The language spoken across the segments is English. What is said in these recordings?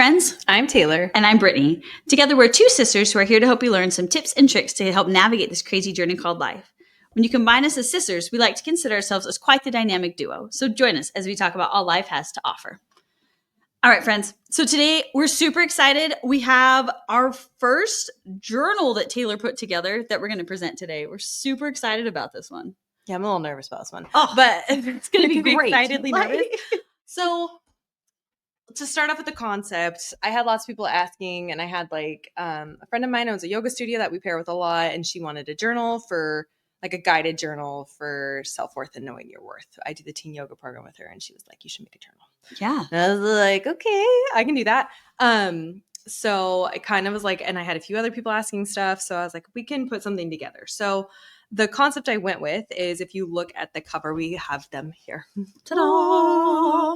friends. I'm Taylor. And I'm Brittany. Together, we're two sisters who are here to help you learn some tips and tricks to help navigate this crazy journey called life. When you combine us as sisters, we like to consider ourselves as quite the dynamic duo. So join us as we talk about all life has to offer. All right, friends. So today we're super excited. We have our first journal that Taylor put together that we're going to present today. We're super excited about this one. Yeah, I'm a little nervous about this one. Oh, but it's going to be great. Excitedly nervous. So to start off with the concept, I had lots of people asking, and I had a friend of mine owns a yoga studio that we pair with a lot, and she wanted a journal for like a guided journal for self-worth and knowing your worth. I do the teen yoga program with her, and she was like, you should make a journal. Yeah. And I was like, okay, I can do that. So I kind of was like, and I had a few other people asking stuff. So I was like, we can put something together. So the concept I went with is, if you look at the cover, we have them here. Ta-da!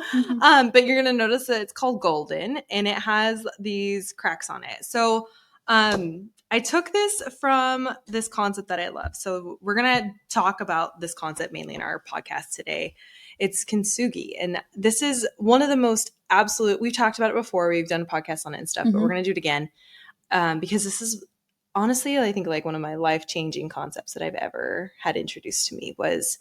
But you're going to notice that it's called Golden, and it has these cracks on it. So I took this from this concept that I love. So we're going to talk about this concept mainly in our podcast today. It's Kintsugi. And this is one of the most absolute, we've talked about it before. We've done a podcast on it and stuff, but we're going to do it again because this is honestly, I think like one of my life-changing concepts that I've ever had introduced to me was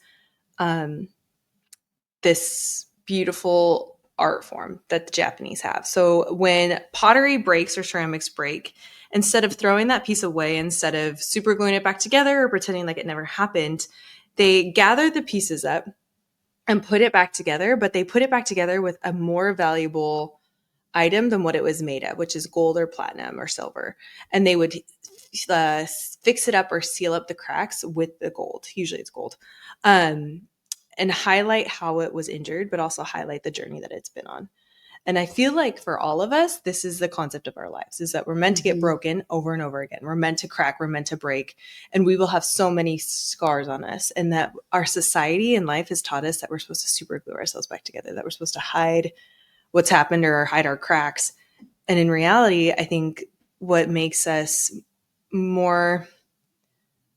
this beautiful art form that the Japanese have. So when pottery breaks or ceramics break, instead of throwing that piece away, instead of super gluing it back together or pretending like it never happened, they gather the pieces up and put it back together, but they put it back together with a more valuable item than what it was made of, which is gold or platinum or silver. And they would fix it up or seal up the cracks with the gold. Usually it's gold. And highlight how it was injured, but also highlight the journey that it's been on. And I feel like for all of us, this is the concept of our lives, is that we're meant to get broken over and over again. We're meant to crack, we're meant to break, and we will have so many scars on us. And that our society and life has taught us that we're supposed to super glue ourselves back together, that we're supposed to hide what's happened or hide our cracks. And in reality, I think what makes us more,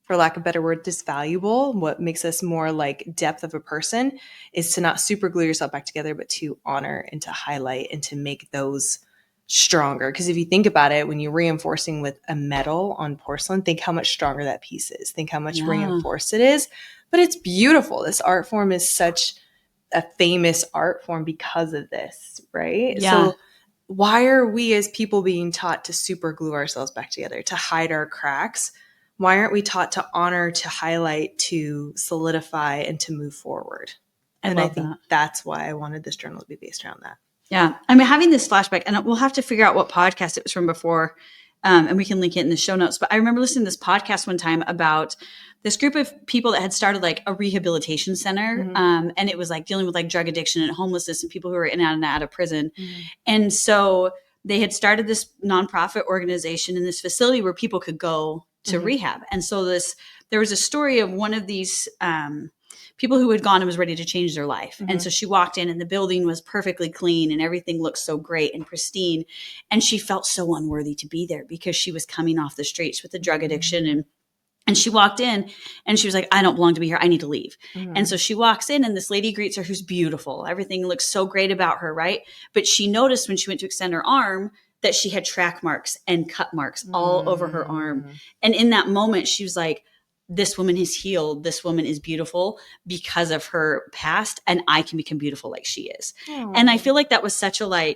for lack of a better word, disvaluable, what makes us more like depth of a person is to not super glue yourself back together, but to honor and to highlight and to make those stronger. Because if you think about it, when you're reinforcing with a metal on porcelain, think how much stronger that piece is. Think how much reinforced it is. But it's beautiful. This art form is such a famous art form because of this, right? Yeah. So why are we as people being taught to super glue ourselves back together, to hide our cracks? Why aren't we taught to honor, to highlight, to solidify, and to move forward? And I think that's why I wanted this journal to be based around that. Yeah. I mean, having this flashback, and we'll have to figure out what podcast it was from before, and we can link it in the show notes. But I remember listening to this podcast one time about this group of people that had started like a rehabilitation center. And it was like dealing with like drug addiction and homelessness and people who were in and out of prison. And so they had started this nonprofit organization in this facility where people could go to rehab. And so there was a story of one of these people who had gone and was ready to change their life. And so she walked in and the building was perfectly clean and everything looked so great and pristine. And she felt so unworthy to be there because she was coming off the streets with the drug addiction. And she walked in and she was like, I don't belong to be here. I need to leave. And so she walks in and this lady greets her who's beautiful. Everything looks so great about her, right? But she noticed when she went to extend her arm that she had track marks and cut marks all over her arm. And in that moment, she was like, this woman is healed. This woman is beautiful because of her past, and I can become beautiful like she is. And I feel like that was such a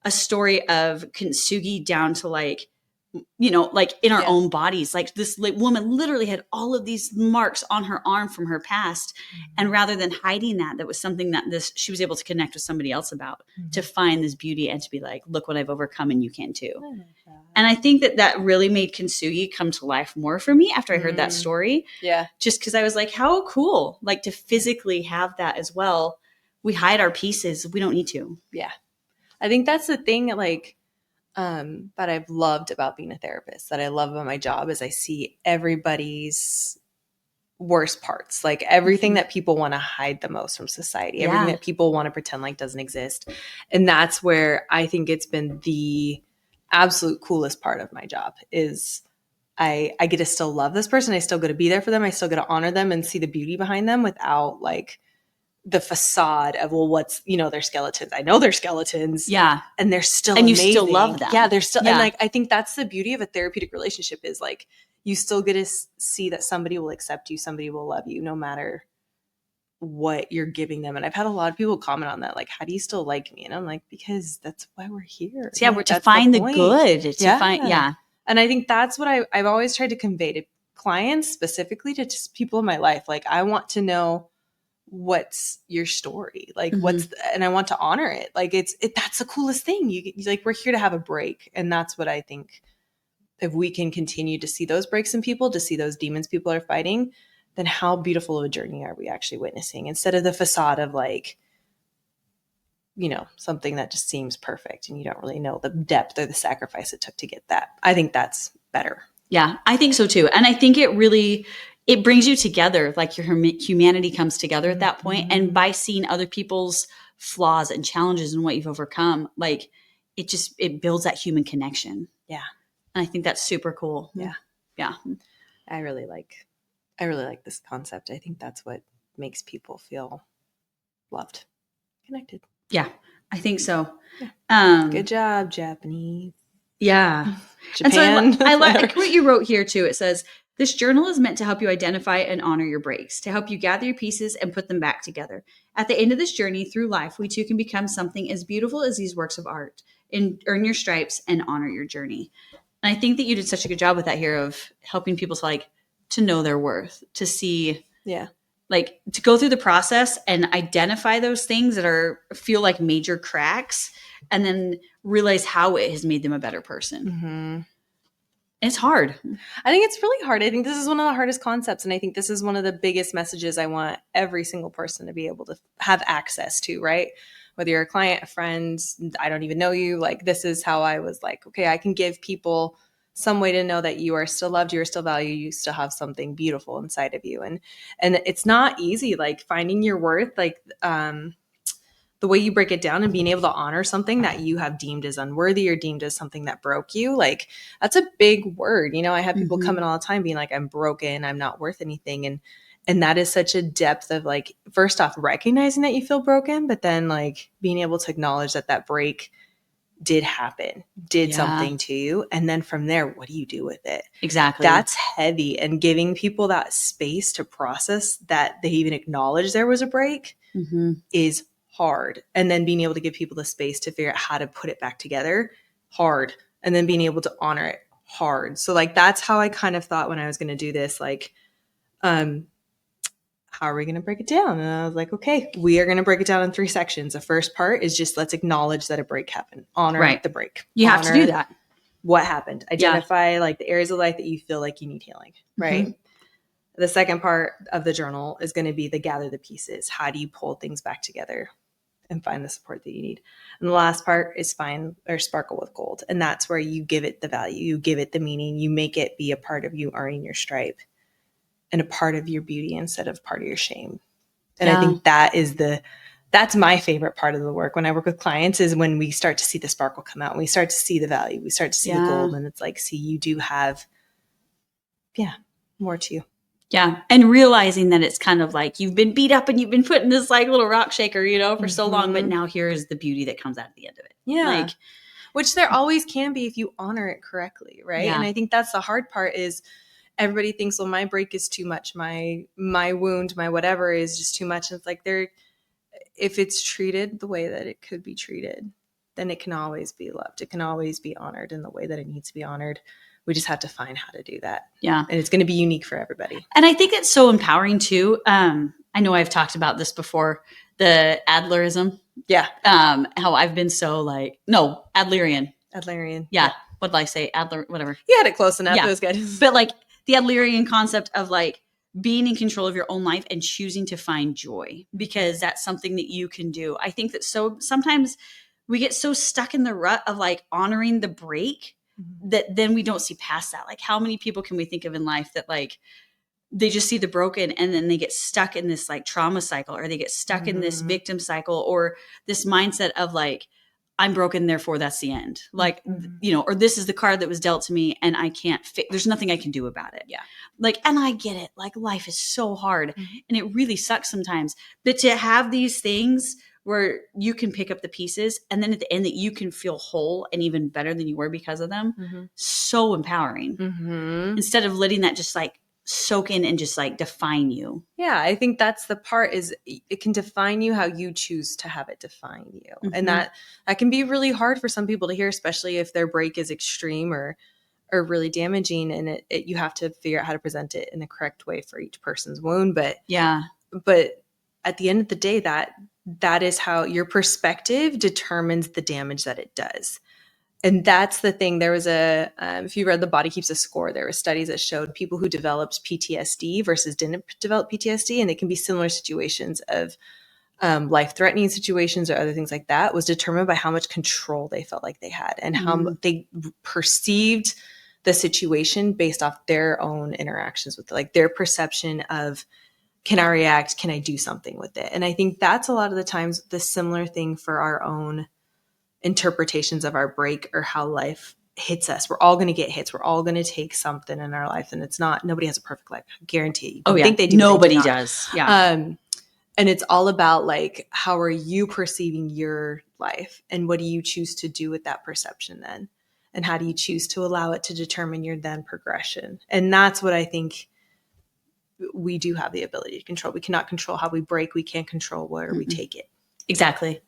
story of Kintsugi down to like, you know, like in our own bodies. Like this woman literally had all of these marks on her arm from her past. And rather than hiding that was something that she was able to connect with somebody else about, to find this beauty and to be like, look what I've overcome and you can too. And I think that really made Kintsugi come to life more for me after I heard that story. Yeah. Just because I was like, how cool, like to physically have that as well. We hide our pieces. We don't need to. Yeah. I think that's the thing that I've loved about being a therapist, that I love about my job, is I see everybody's worst parts, like everything that people want to hide the most from society, everything that people want to pretend like doesn't exist. And that's where I think it's been the absolute coolest part of my job is I get to still love this person. I still get to be there for them. I still get to honor them and see the beauty behind them without like the facade of, well, what's, they're skeletons. I know they're skeletons. Yeah. And they're still And you amazing. still love them. Yeah, they're still, Yeah. and like, I think that's the beauty of a therapeutic relationship is like, you still get to see that somebody will accept you, somebody will love you, no matter what you're giving them. And I've had a lot of people comment on that, like, how do you still like me? And I'm like, because that's why we're here. So, yeah, we're to find the good. Yeah. And I think that's what I've always tried to convey to clients, specifically to just people in my life. Like, I want to know what's your story, like and I want to honor it. Like that's the coolest thing. You like, we're here to have a break. And that's what I think, if we can continue to see those breaks in people, to see those demons people are fighting, then how beautiful of a journey are we actually witnessing, instead of the facade of like, something that just seems perfect and you don't really know the depth or the sacrifice it took to get that. I think that's better. Yeah, I think so too. And I think it brings you together. Like your humanity comes together at that point. And by seeing other people's flaws and challenges and what you've overcome, like it builds that human connection. Yeah. And I think that's super cool. Yeah. Yeah. I really like this concept. I think that's what makes people feel loved, connected. Yeah, I think so. Yeah. Good job, Japanese. Yeah. Japan. And so I like what you wrote here too. It says, this journal is meant to help you identify and honor your breaks, to help you gather your pieces and put them back together. At the end of this journey through life, we too can become something as beautiful as these works of art, and earn your stripes and honor your journey. And I think that you did such a good job with that here of helping people to know their worth, to see, like to go through the process and identify those things that feel like major cracks, and then realize how it has made them a better person. Mm-hmm. It's hard. I think it's really hard. I think this is one of the hardest concepts. And I think this is one of the biggest messages I want every single person to be able to have access to, right? Whether you're a client, a friend, I don't even know you. Like, this is how I was like, okay, I can give people some way to know that you are still loved, you are still valued, you still have something beautiful inside of you. And it's not easy, like finding your worth, like, the way you break it down and being able to honor something that you have deemed as unworthy or deemed as something that broke you, like that's a big word. I have people come in all the time being like, I'm broken, I'm not worth anything. And that is such a depth of like, first off, recognizing that you feel broken, but then like being able to acknowledge that break did happen, did something to you. And then from there, what do you do with it? Exactly. That's heavy. And giving people that space to process that they even acknowledge there was a break is hard. And then being able to give people the space to figure out how to put it back together, hard. And then being able to honor it, hard. So like, that's how I kind of thought when I was going to do this, like, how are we going to break it down? And I was like, okay, we are going to break it down in 3 sections. The first part is just, let's acknowledge that a break happened. Honor the break. You have to do that. What happened? Identify like the areas of life that you feel like you need healing, right? The second part of the journal is going to be the gather the pieces. How do you pull things back together and find the support that you need? And the last part is find or sparkle with gold. And that's where you give it the value, you give it the meaning, you make it be a part of you earning your stripe and a part of your beauty instead of part of your shame. And I think that's my favorite part of the work when I work with clients, is when we start to see the sparkle come out and we start to see the value, we start to see the gold, and it's like, see, you do have, more to you. Yeah. And realizing that it's kind of like you've been beat up and you've been put in this like little rock shaker, for so long, but now here is the beauty that comes out at the end of it. Yeah. Which there always can be if you honor it correctly. Right. Yeah. And I think that's the hard part, is everybody thinks, well, my break is too much. My wound, my whatever is just too much. And it's like, if it's treated the way that it could be treated, then it can always be loved. It can always be honored in the way that it needs to be honored. We just have to find how to do that. Yeah. And it's going to be unique for everybody. And I think it's so empowering too. I know I've talked about this before, the Adlerism. Yeah. How I've been so Adlerian. Yeah. What did I say? Adler, whatever. You had it close enough. Yeah. It was good. But like the Adlerian concept of like being in control of your own life and choosing to find joy, because that's something that you can do. I think that sometimes we get so stuck in the rut of like honoring the break that then we don't see past that. Like, how many people can we think of in life that like they just see the broken and then they get stuck in this like trauma cycle, or they get stuck in this victim cycle, or this mindset of like, I'm broken, therefore that's the end. Like, or this is the card that was dealt to me and I can't there's nothing I can do about it. Yeah. Like, and I get it. Like, life is so hard and it really sucks sometimes. But to have these things where you can pick up the pieces and then at the end that you can feel whole and even better than you were because of them, so empowering. Instead of letting that just like soak in and just like define you. Yeah, I think that's the part, is it can define you how you choose to have it define you. And that can be really hard for some people to hear, especially if their break is extreme or really damaging, and you have to figure out how to present it in the correct way for each person's wound. But at the end of the day, that is how your perspective determines the damage that it does. And that's the thing. There was if you read The Body Keeps a Score, there were studies that showed people who developed PTSD versus didn't develop PTSD, and it can be similar situations of life-threatening situations or other things like that, was determined by how much control they felt like they had and how they perceived the situation based off their own interactions with it, like their perception of, can I react? Can I do something with it? And I think that's a lot of the times the similar thing for our own interpretations of our break or how life hits us. We're all going to get hits. We're all going to take something in our life, and nobody has a perfect life. I guarantee it. You think they do. Nobody does. Yeah. And it's all about like, how are you perceiving your life and what do you choose to do with that perception then? And how do you choose to allow it to determine your then progression? And that's what I think we do have the ability to control. We cannot control how we break. We can't control where we take it. Exactly.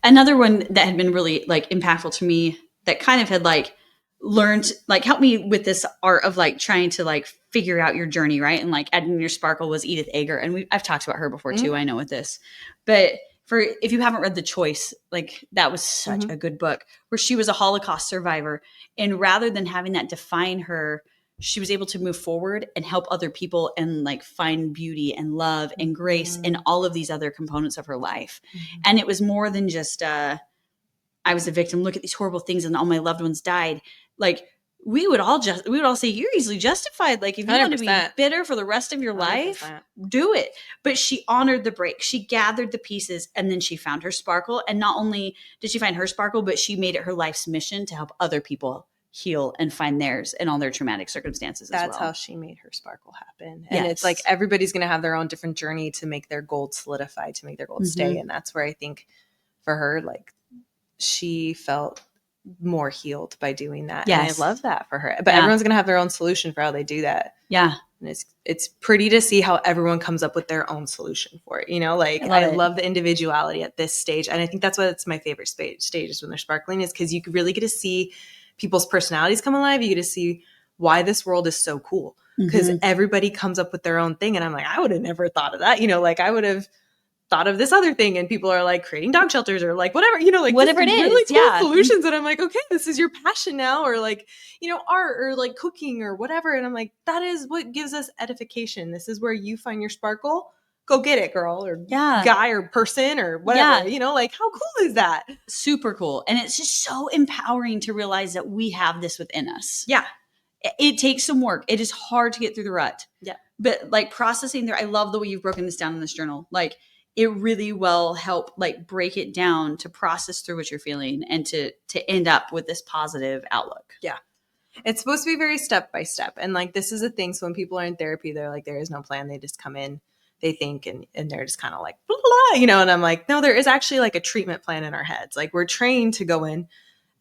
Another one that had been really like impactful to me that kind of had like learned, like helped me with this art of like trying to like figure out your journey, right? And like adding your sparkle was Edith Eger. And I've talked about her before too, I know with this. But if you haven't read The Choice, like that was such a good book where she was a Holocaust survivor. And rather than having that define her, she was able to move forward and help other people and like find beauty and love and grace in all of these other components of her life. And it was more than just, I was a victim. Look at these horrible things and all my loved ones died. Like we would all say you're easily justified. Like if you 100%. Want to be bitter for the rest of your 100%. Life, do it. But she honored the break. She gathered the pieces and then she found her sparkle. And not only did she find her sparkle, but she made it her life's mission to help other people heal and find theirs in all their traumatic circumstances. That's how she made her sparkle happen. And it's like everybody's going to have their own different journey to make their gold solidify, to make their gold stay. And that's where I think for her, like she felt more healed by doing that. And I love that for her. But everyone's going to have their own solution for how they do that. Yeah. And it's pretty to see how everyone comes up with their own solution for it. You know, like I love the individuality at this stage. And I think that's what's my favorite stages when they're sparkling, is because you really get to see people's personalities come alive. You get to see why this world is so cool, because everybody comes up with their own thing. And I'm like, I would have never thought of that. You know, like I would have thought of this other thing, and people are like creating dog shelters or like whatever, you know, like whatever it is, really cool solutions. And I'm like, okay, this is your passion now, or like, you know, art or like cooking or whatever. And I'm like, that is what gives us edification. This is where you find your sparkle. Go get it, girl, or guy or person or whatever, you know, like how cool is that? Super cool. And it's just so empowering to realize that we have this within us. Yeah. It takes some work. It is hard to get through the rut. Yeah. But like processing there, I love the way you've broken this down in this journal. Like it really will help like break it down to process through what you're feeling and to end up with this positive outlook. Yeah. It's supposed to be very step by step. And like, this is a thing. So when people are in therapy, they're like, there is no plan. They just come in, they think, and they're just kind of like, blah, blah, you know, and I'm like, no, there is actually like a treatment plan in our heads. Like we're trained to go in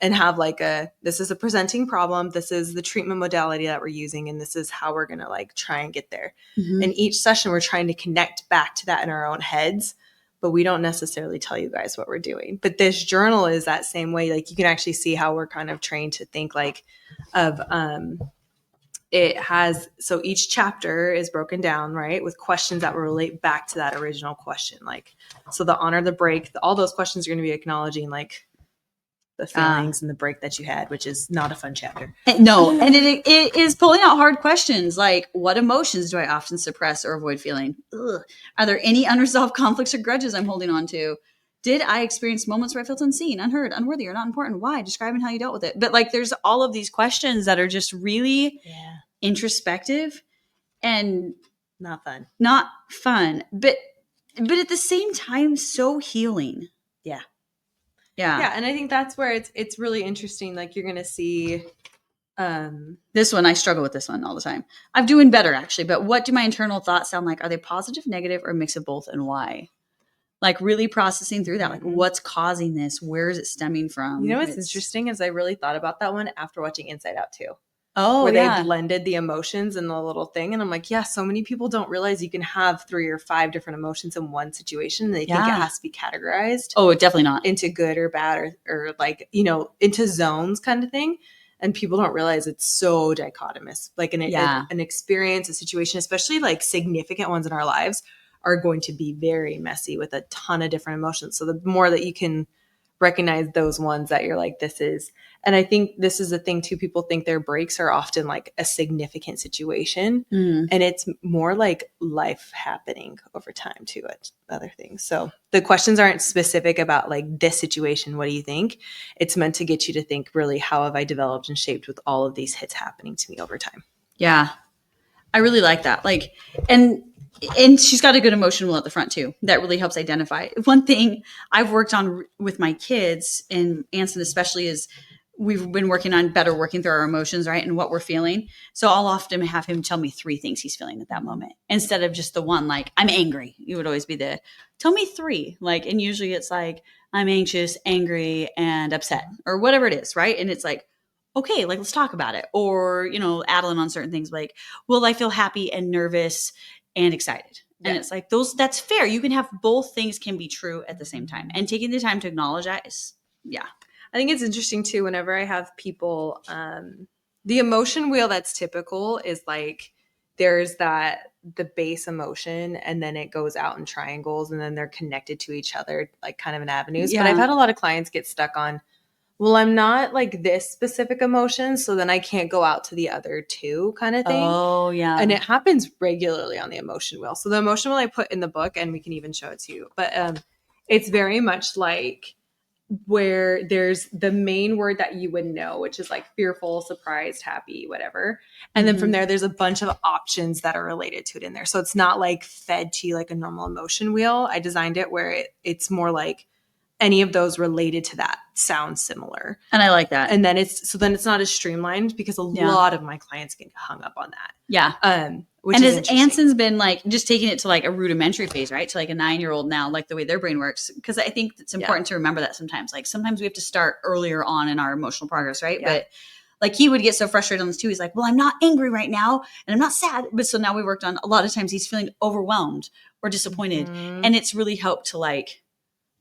and have like this is a presenting problem. This is the treatment modality that we're using. And this is how we're going to like try and get there. In each session, we're trying to connect back to that in our own heads, but we don't necessarily tell you guys what we're doing. But this journal is that same way. Like you can actually see how we're kind of trained to think like of, it has, so each chapter is broken down, right, with questions that will relate back to that original question. Like, so the honor, the break, all those questions are going to be acknowledging like the feelings and the break that you had, which is not a fun chapter. No. And it is pulling out hard questions like, what emotions do I often suppress or avoid feeling? Ugh. Are there any unresolved conflicts or grudges I'm holding on to? Did I experience moments where I felt unseen, unheard, unworthy, or not important? Why? Describing how you dealt with it. But like, there's all of these questions that are just really introspective and not fun. But at the same time, so healing. Yeah. Yeah, and I think that's where it's really interesting. Like you're gonna see this one, I struggle with this one all the time. I'm doing better actually, but what do my internal thoughts sound like? Are they positive, negative, or a mix of both, and why? Like really processing through that. Like what's causing this? Where is it stemming from? You know what's interesting is I really thought about that one after watching Inside Out too. Oh, where yeah. they blended the emotions in the little thing. And I'm like, yeah, so many people don't realize you can have 3 or 5 different emotions in one situation. They think it has to be categorized. Oh, definitely not. Into good or bad or like, you know, into zones kind of thing. And people don't realize it's so dichotomous. Like an experience, a situation, especially like significant ones in our lives are going to be very messy with a ton of different emotions. So the more that you can recognize those ones that you're like, this is, and I think this is the thing too, people think their breaks are often like a significant situation and it's more like life happening over time to it, other things. So the questions aren't specific about like this situation, what do you think? It's meant to get you to think really, how have I developed and shaped with all of these hits happening to me over time? Yeah, I really like that. Like, and she's got a good emotion wheel at the front too. That really helps identify. One thing I've worked on with my kids, and Anson especially, is we've been working on better working through our emotions, right? And what we're feeling. So I'll often have him tell me 3 things he's feeling at that moment instead of just the one, like, I'm angry. You would always be the, tell me 3. Like, and usually it's like, I'm anxious, angry, and upset, or whatever it is, right? And it's like, okay, like, let's talk about it. Or, you know, adding on certain things like, will I feel happy and nervous and excited? And it's like that's fair. You can have both things can be true at the same time. And taking the time to acknowledge that is, I think it's interesting too, whenever I have people, the emotion wheel that's typical is like, there's the base emotion and then it goes out in triangles and then they're connected to each other, like kind of in avenues. But I've had a lot of clients get stuck on, well, I'm not like this specific emotion, so then I can't go out to the other 2 kind of thing. Oh, yeah. And it happens regularly on the emotion wheel. So the emotion wheel I put in the book, and we can even show it to you, but it's very much like where there's the main word that you would know, which is like fearful, surprised, happy, whatever. And then from there, there's a bunch of options that are related to it in there. So it's not like fed to you like a normal emotion wheel. I designed it where it's more like any of those related to that sound similar. And I like that. And then it's not as streamlined because a lot of my clients get hung up on that. Yeah. Which and is as Anson's been like just taking it to like a rudimentary phase, right? To like a 9-year-old now, like the way their brain works. Because I think it's important to remember that sometimes. Like sometimes we have to start earlier on in our emotional progress, right? Yeah. But like he would get so frustrated on this too. He's like, well, I'm not angry right now and I'm not sad. But so now we worked on a lot of times he's feeling overwhelmed or disappointed. And it's really helped to like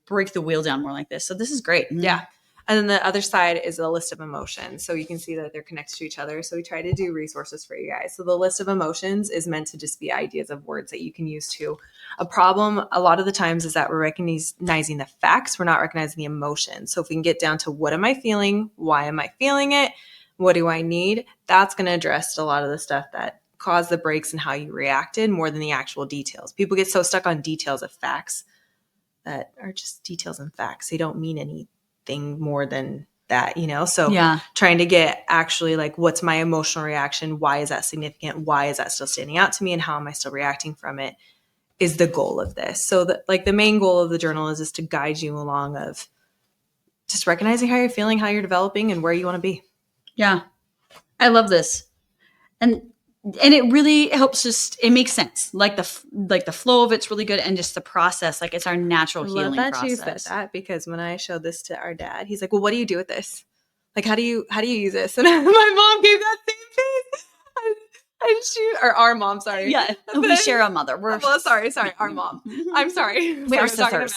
break the wheel down more like this. So this is great. Yeah. And then the other side is a list of emotions. So you can see that they're connected to each other. So we try to do resources for you guys. So the list of emotions is meant to just be ideas of words that you can use to. A problem a lot of the times is that we're recognizing the facts. We're not recognizing the emotion. So if we can get down to what am I feeling? Why am I feeling it? What do I need? That's going to address a lot of the stuff that caused the breaks and how you reacted more than the actual details. People get so stuck on details of facts that are just details and facts. They don't mean anything more than that, you know? So trying to get actually like, what's my emotional reaction? Why is that significant? Why is that still standing out to me? And how am I still reacting from it is the goal of this. So that like the main goal of the journal is to guide you along of just recognizing how you're feeling, how you're developing and where you want to be. Yeah. I love this. And it really helps it makes sense. Like the flow of it's really good. And just the process, like it's our natural healing process. I love that you said that because when I showed this to our dad, he's like, well, what do you do with this? Like, how do you use this? And my mom gave that same face. And or our mom, sorry. Yeah, we share a mother. Sorry, our mom. I'm sorry. We are scissors.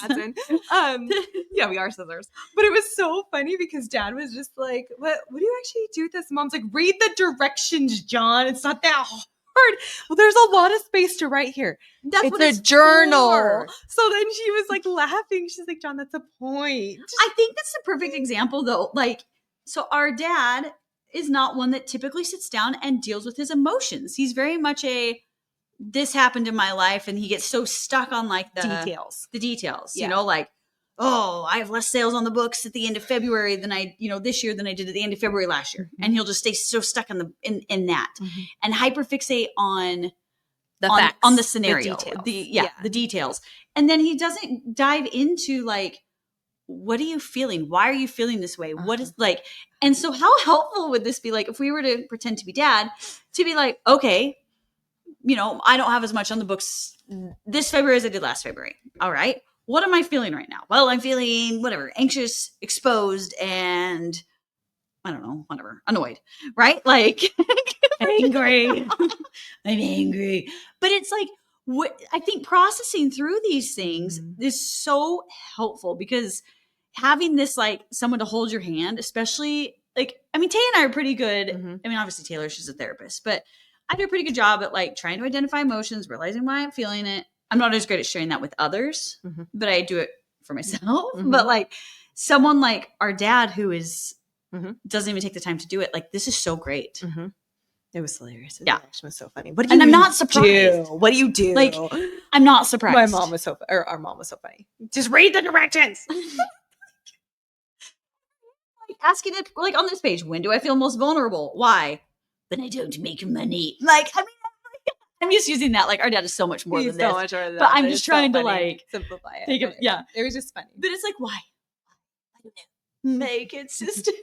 Yeah, we are scissors. But it was so funny because Dad was just like, what do you actually do with this? Mom's like, read the directions, John. It's not that hard. Well, there's a lot of space to write here. It's a journal. For. So then she was like laughing. She's like, John, that's a point. I think that's a perfect example though. Like, so our dad is not one that typically sits down and deals with his emotions. He's very much this happened in my life, and he gets so stuck on like the details, you know, like, oh, I have less sales on the books at the end of February than I, this year than I did at the end of February last year. And he'll just stay so stuck in that and hyperfixate on the facts, on the scenario, the details. The details. And then he doesn't dive into like, what are you feeling? Why are you feeling this way? What is like, and so how helpful would this be? Like, if we were to pretend to be dad, to be like, okay, I don't have as much on the books this February as I did last February. All right. What am I feeling right now? Well, I'm feeling whatever, anxious, exposed, and I don't know, whatever, annoyed, right? Like angry. I'm angry. But it's like, what I think processing through these things is so helpful, because having this, like, someone to hold your hand, especially like, I mean, Tay and I are pretty good. I mean, obviously Taylor, she's a therapist, but I do a pretty good job at like trying to identify emotions, realizing why I'm feeling it. I'm not as great at sharing that with others, but I do it for myself. But like someone like our dad who is doesn't even take the time to do it. Like, this is so great. It was hilarious. Yeah. It was so funny. What do you I'm not surprised. do? What do you do? Like, I'm not surprised. My mom was so, or our mom was so funny. Just read the directions. Like, asking it, like, on this page, when do I feel most vulnerable? Why? When I don't make money. Like, I mean, I'm just using that. Like, our dad is so much more than this. Much more than but that. I'm just trying to like simplify it. Think of, yeah. It was just funny. But it's like, why? I don't know. Make it system.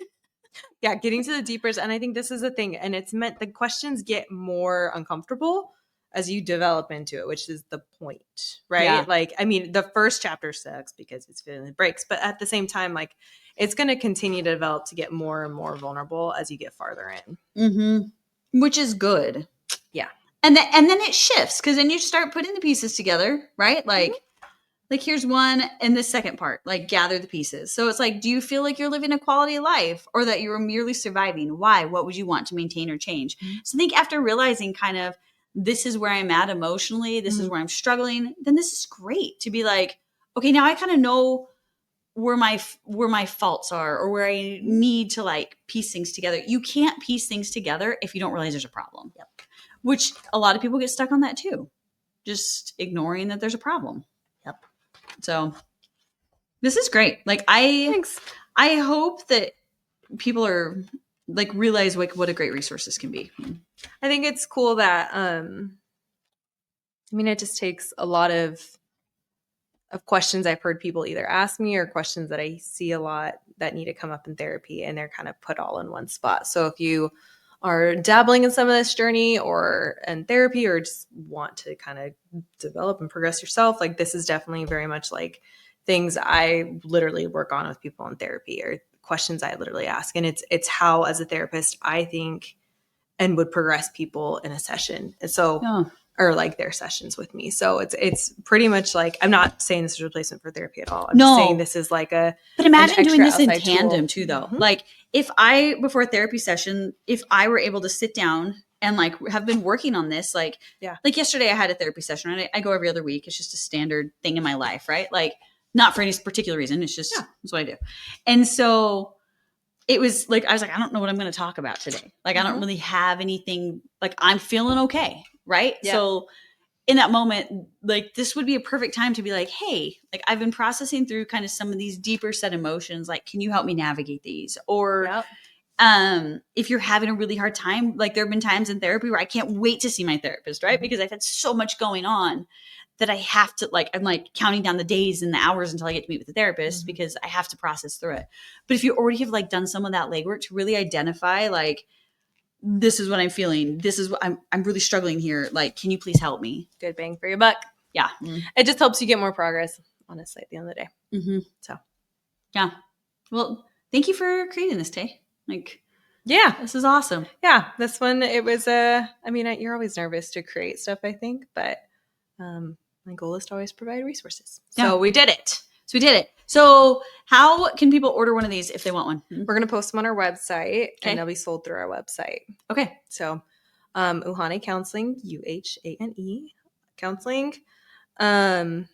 Yeah, getting to the deepers. And I think this is the thing. And it's meant the questions get more uncomfortable as you develop into it, which is the point, right? Yeah. Like, I mean, the first chapter sucks because it's feeling the breaks, but at the same time, like, it's going to continue to develop to get more and more vulnerable as you get farther in. Which is good. Yeah. And then it shifts, because then you start putting the pieces together, right? Like, like here's one, and the second part, like, gather the pieces. So it's like, do you feel like you're living a quality of life, or that you're merely surviving? Why? What would you want to maintain or change? So I think after realizing kind of, this is where I'm at emotionally, this is where I'm struggling, then this is great to be like, okay, now I kind of know where my faults are, or where I need to like piece things together. You can't piece things together if you don't realize there's a problem. Which a lot of people get stuck on that too. Just ignoring that there's a problem. So this is great. Like, I hope that people are like realize like what a great resource this can be. I think it's cool that I mean, it just takes a lot of questions I've heard people either ask me, or questions that I see a lot that need to come up in therapy, and they're kind of put all in one spot. So if you are dabbling in some of this journey, or in therapy, or just want to kind of develop and progress yourself, like, this is definitely very much like things I literally work on with people in therapy, or questions I literally ask. And it's how, as a therapist, I think and would progress people in a session. And so, or like their sessions with me. So it's pretty much like, I'm not saying this is a replacement for therapy at all. I'm just saying this is like but imagine doing this in tandem too, though. Like, if I, before a therapy session, if I were able to sit down and like have been working on this, like, like yesterday I had a therapy session, and I go every other week. It's just a standard thing in my life, right? Like, not for any particular reason. It's just, that's what I do. And so it was like, I was like, I don't know what I'm going to talk about today. Like, I don't really have anything, like, I'm feeling okay. Right. So in that moment, like, this would be a perfect time to be like, hey, like, I've been processing through kind of some of these deeper set emotions. Like, can you help me navigate these? Or if you're having a really hard time, like, there have been times in therapy where I can't wait to see my therapist, right? Because I've had so much going on that I have to, like, I'm like counting down the days and the hours until I get to meet with the therapist, because I have to process through it. But if you already have like done some of that legwork to really identify, like, this is what I'm feeling, this is what I'm really struggling here, like, can you please help me? Good bang for your buck. Yeah. It just helps you get more progress, honestly, at the end of the day. So well, thank you for creating this, Tay. Like, this is awesome. This one, it was I mean, you're always nervous to create stuff, I think, but my goal is to always provide resources. So we did it. So how can people order one of these if they want one? We're going to post them on our website, and they'll be sold through our website. Okay. So Uhane Counseling, UHANE Counseling. They'll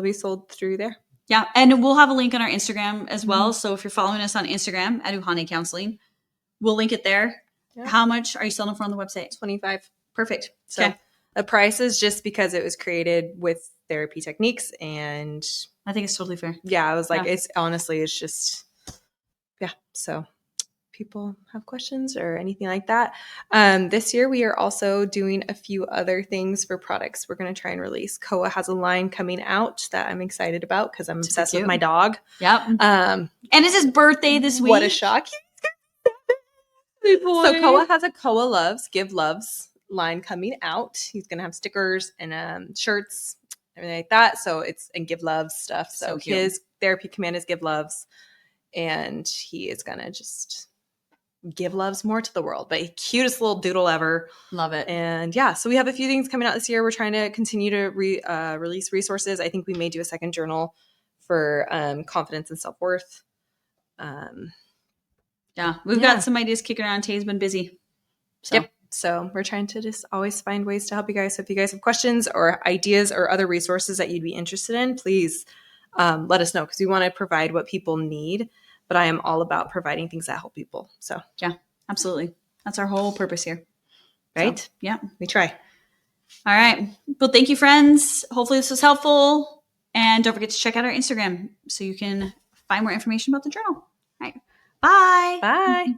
be sold through there. Yeah. And we'll have a link on our Instagram as well. So if you're following us on Instagram at Uhane Counseling, we'll link it there. How much are you selling for on the website? $25. Perfect. So the price is just because it was created with therapy techniques, and I think it's totally fair. I was like, it's honestly, it's just, so people have questions or anything like that. This year, we are also doing a few other things for products we're going to try and release. Koa has a line coming out that I'm excited about because I'm obsessed with my dog. Yep. And it's his birthday this week. What a shock. So Koa has a Koa Loves, Give Loves line coming out. He's going to have stickers and shirts, everything like that. So it's and Give Loves stuff. So his therapy command is Give Loves. And he is going to just give loves more to the world. But cutest little doodle ever. Love it. And yeah, so we have a few things coming out this year. We're trying to continue to release resources. I think we may do a second journal for confidence and self-worth. We've got some ideas kicking around. Tay's been busy. So. Yep. So we're trying to just always find ways to help you guys. So if you guys have questions or ideas or other resources that you'd be interested in, please let us know because we want to provide what people need. But I am all about providing things that help people. So yeah, absolutely. That's our whole purpose here. Right? So, yeah. We try. All right. Well, thank you, friends. Hopefully this was helpful. And don't forget to check out our Instagram so you can find more information about the journal. All right. Bye. Bye.